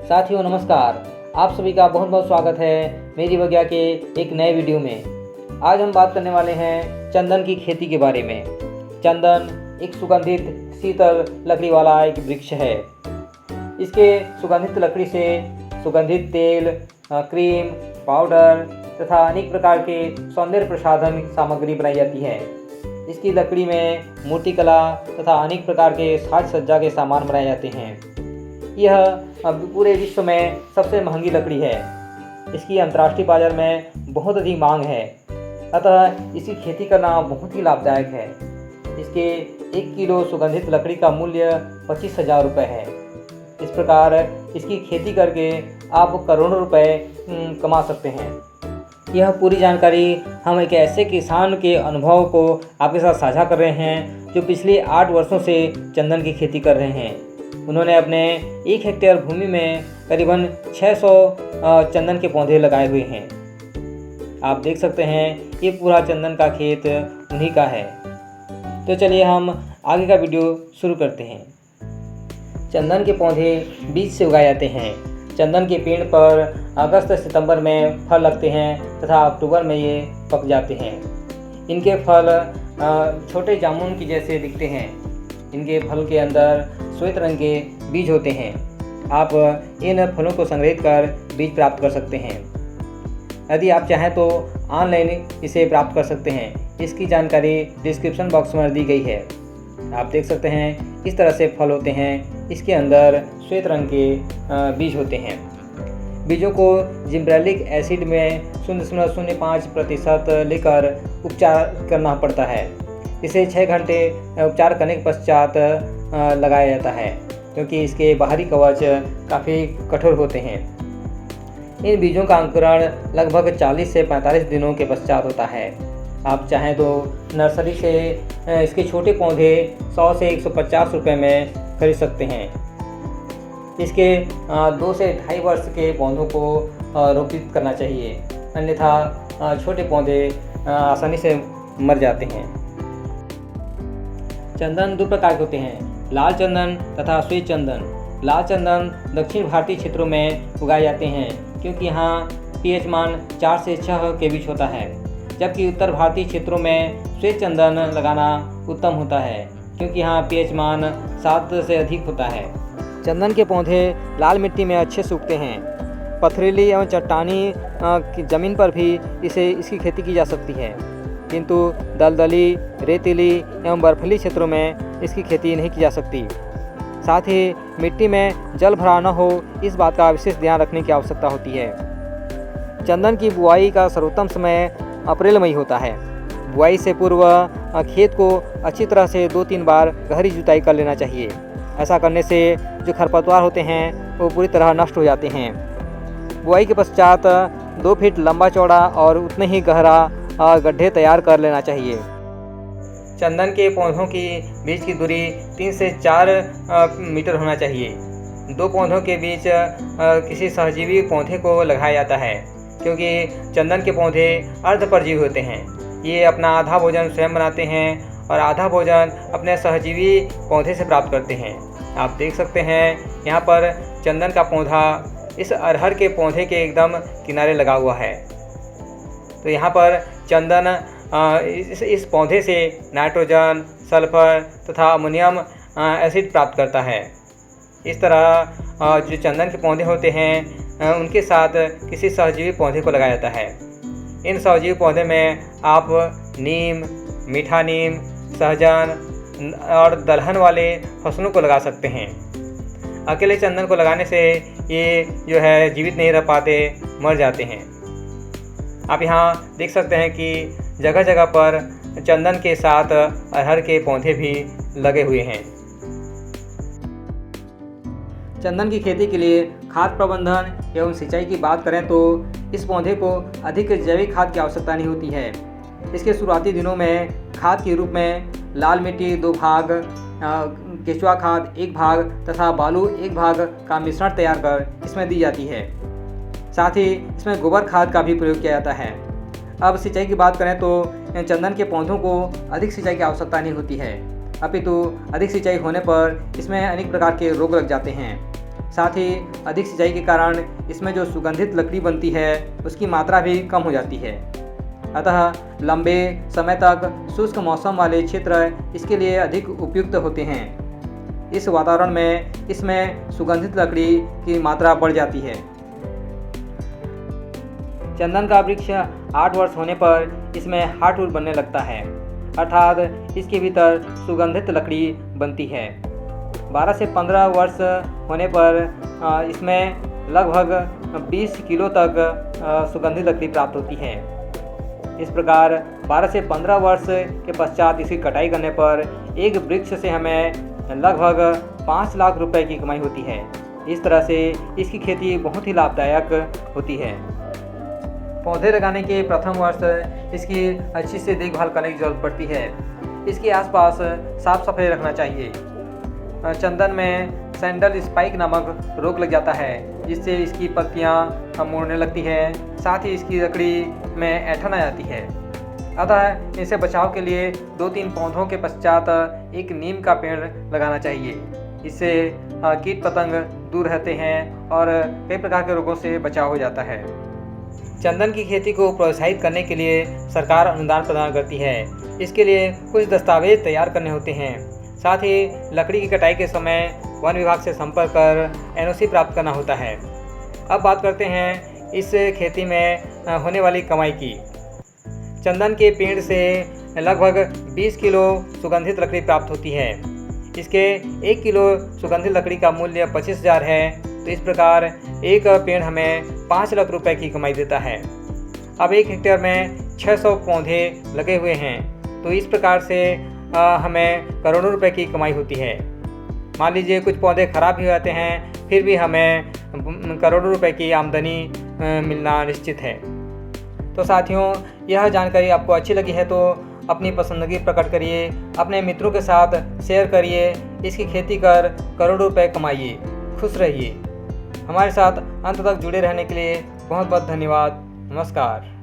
साथियों नमस्कार, आप सभी का बहुत बहुत स्वागत है मेरी वजह के एक नए वीडियो में। आज हम बात करने वाले हैं चंदन की खेती के बारे में। चंदन एक सुगंधित शीतल लकड़ी वाला एक वृक्ष है। इसके सुगंधित लकड़ी से सुगंधित तेल, क्रीम, पाउडर तथा अनेक प्रकार के सौंदर्य प्रसाधन सामग्री बनाई जाती है। इसकी लकड़ी में मूर्तिकला तथा अनेक प्रकार के साज सज्जा के सामान बनाए जाते हैं। यह अब पूरे विश्व में सबसे महंगी लकड़ी है। इसकी अंतर्राष्ट्रीय बाजार में बहुत अधिक मांग है, अतः इसकी खेती करना बहुत ही लाभदायक है। इसके 1 किलो सुगंधित लकड़ी का मूल्य 25,000 रुपये है। इस प्रकार इसकी खेती करके आप करोड़ों रुपए कमा सकते हैं। यह पूरी जानकारी हम एक ऐसे किसान के अनुभव को आपके साथ साझा कर रहे हैं जो पिछले 8 वर्षों से चंदन की खेती कर रहे हैं। उन्होंने अपने 1 हेक्टेयर भूमि में करीबन 600 चंदन के पौधे लगाए हुए हैं। आप देख सकते हैं ये पूरा चंदन का खेत उन्हीं का है। तो चलिए हम आगे का वीडियो शुरू करते हैं। चंदन के पौधे बीज से उगाए जाते हैं। चंदन के पेड़ पर अगस्त सितंबर में फल लगते हैं तथा अक्टूबर में ये पक जाते हैं। इनके फल छोटे जामुन की जैसे दिखते हैं। इनके फल के अंदर श्वेत रंग के बीज होते हैं। आप इन फलों को संग्रहित कर बीज प्राप्त कर सकते हैं। यदि आप चाहें तो ऑनलाइन इसे प्राप्त कर सकते हैं। इसकी जानकारी डिस्क्रिप्शन बॉक्स में दी गई है। आप देख सकते हैं इस तरह से फल होते हैं। इसके अंदर श्वेत रंग के बीज होते हैं। बीजों को जिब्रेलिक एसिड में 0.05% लेकर उपचार करना पड़ता है। इसे 6 घंटे उपचार करने के पश्चात लगाया जाता है, क्योंकि इसके बाहरी कवच काफ़ी कठोर होते हैं। इन बीजों का अंकुरण लगभग 40 से 45 दिनों के पश्चात होता है। आप चाहें तो नर्सरी से इसके छोटे पौधे 100 से 150 रुपये में खरीद सकते हैं। इसके 2 से 2.5 वर्ष के पौधों को रोपित करना चाहिए, अन्यथा छोटे पौधे आसानी से मर जाते हैं। चंदन 2 प्रकार के होते हैं, लाल चंदन तथा श्वेत चंदन। लाल चंदन दक्षिण भारतीय क्षेत्रों में उगाए जाते हैं, क्योंकि यहाँ pH मान 4 से 6 के बीच होता है, जबकि उत्तर भारतीय क्षेत्रों में श्वेत चंदन लगाना उत्तम होता है, क्योंकि यहाँ pH मान 7 से अधिक होता है। चंदन के पौधे लाल मिट्टी में अच्छे से उगते हैं। पथरीली एवं चट्टानी की ज़मीन पर भी इसकी खेती की जा सकती है, किंतु दलदली, रेतीली एवं बर्फीली क्षेत्रों में इसकी खेती नहीं की जा सकती। साथ ही मिट्टी में जल भराव न हो, इस बात का विशेष ध्यान रखने की आवश्यकता होती है। चंदन की बुआई का सर्वोत्तम समय अप्रैल मई होता है। बुआई से पूर्व खेत को अच्छी तरह से 2-3 बार गहरी जुताई कर लेना चाहिए। ऐसा करने से जो खरपतवार होते हैं वो पूरी तरह नष्ट हो जाते हैं। बुआई के पश्चात 2 फीट लंबा चौड़ा और उतने ही गहरा गड्ढे तैयार कर लेना चाहिए। चंदन के पौधों की बीच की दूरी 3 से 4 मीटर होना चाहिए। 2 पौधों के बीच किसी सहजीवी पौधे को लगाया जाता है, क्योंकि चंदन के पौधे अर्धपरजीवी होते हैं। ये अपना आधा भोजन स्वयं बनाते हैं और आधा भोजन अपने सहजीवी पौधे से प्राप्त करते हैं। आप देख सकते हैं यहाँ पर चंदन का पौधा इस अरहर के पौधे के एकदम किनारे लगा हुआ है। तो यहाँ पर चंदन इस पौधे से नाइट्रोजन, सल्फर तथा अमोनियम एसिड प्राप्त करता है। इस तरह जो चंदन के पौधे होते हैं उनके साथ किसी सहजीवी पौधे को लगाया जाता है। इन सहजीवी पौधे में आप नीम, मीठा नीम, सहजन और दलहन वाले फसलों को लगा सकते हैं। अकेले चंदन को लगाने से ये जो है जीवित नहीं रह पाते, मर जाते हैं। आप यहाँ देख सकते हैं कि जगह जगह पर चंदन के साथ अरहर के पौधे भी लगे हुए हैं। चंदन की खेती के लिए खाद प्रबंधन एवं सिंचाई की बात करें तो इस पौधे को अधिक जैविक खाद की आवश्यकता नहीं होती है। इसके शुरुआती दिनों में खाद के रूप में लाल मिट्टी 2 भाग, केचुआ खाद 1 भाग तथा बालू 1 भाग का मिश्रण तैयार कर इसमें दी जाती है। साथ ही इसमें गोबर खाद का भी प्रयोग किया जाता है। अब सिंचाई की बात करें तो चंदन के पौधों को अधिक सिंचाई की आवश्यकता नहीं होती है, अपितु अधिक सिंचाई होने पर इसमें अनेक प्रकार के रोग लग जाते हैं। साथ ही अधिक सिंचाई के कारण इसमें जो सुगंधित लकड़ी बनती है उसकी मात्रा भी कम हो जाती है। अतः लंबे समय तक शुष्क मौसम वाले क्षेत्र इसके लिए अधिक उपयुक्त होते हैं। इस वातावरण में इसमें सुगंधित लकड़ी की मात्रा बढ़ जाती है। चंदन का वृक्ष 8 वर्ष होने पर इसमें हार्डवुड बनने लगता है, अर्थात इसके भीतर सुगंधित लकड़ी बनती है। 12 से 15 वर्ष होने पर इसमें लगभग 20 किलो तक सुगंधित लकड़ी प्राप्त होती है। इस प्रकार 12 से 15 वर्ष के पश्चात इसकी कटाई करने पर एक वृक्ष से हमें लगभग 5 लाख रुपए की कमाई होती है। इस तरह से इसकी खेती बहुत ही लाभदायक होती है। पौधे लगाने के प्रथम वर्ष इसकी अच्छी से देखभाल करने की जरूरत पड़ती है। इसके आसपास साफ सफाई रखना चाहिए। चंदन में सैंडल स्पाइक नामक रोग लग जाता है, जिससे इसकी पत्तियां मुड़ने लगती है, साथ ही इसकी लकड़ी में ऐंठन आ जाती है। अतः इसे बचाव के लिए 2-3 पौधों के पश्चात एक नीम का पेड़ लगाना चाहिए। इससे कीट पतंग दूर रहते हैं और कई प्रकार के रोगों से बचाव हो जाता है। चंदन की खेती को प्रोत्साहित करने के लिए सरकार अनुदान प्रदान करती है। इसके लिए कुछ दस्तावेज तैयार करने होते हैं। साथ ही लकड़ी की कटाई के समय वन विभाग से संपर्क कर NOC प्राप्त करना होता है। अब बात करते हैं इस खेती में होने वाली कमाई की। चंदन के पेड़ से लगभग 20 किलो सुगंधित लकड़ी प्राप्त होती है। इसके 1 किलो सुगंधित लकड़ी का मूल्य 25,000 है। तो इस प्रकार एक पेड़ हमें 5 लाख रुपए की कमाई देता है। अब 1 हेक्टेयर में 600 पौधे लगे हुए हैं, तो इस प्रकार से हमें करोड़ों रुपए की कमाई होती है। मान लीजिए कुछ पौधे खराब भी हो जाते हैं, फिर भी हमें करोड़ों रुपए की आमदनी मिलना निश्चित है। तो साथियों, यह जानकारी आपको अच्छी लगी है तो अपनी पसंदगी प्रकट करिए, अपने मित्रों के साथ शेयर करिए। इसकी खेती कर करोड़ों रुपए कमाइए, खुश रहिए। हमारे साथ अंत तक जुड़े रहने के लिए बहुत बहुत धन्यवाद। नमस्कार।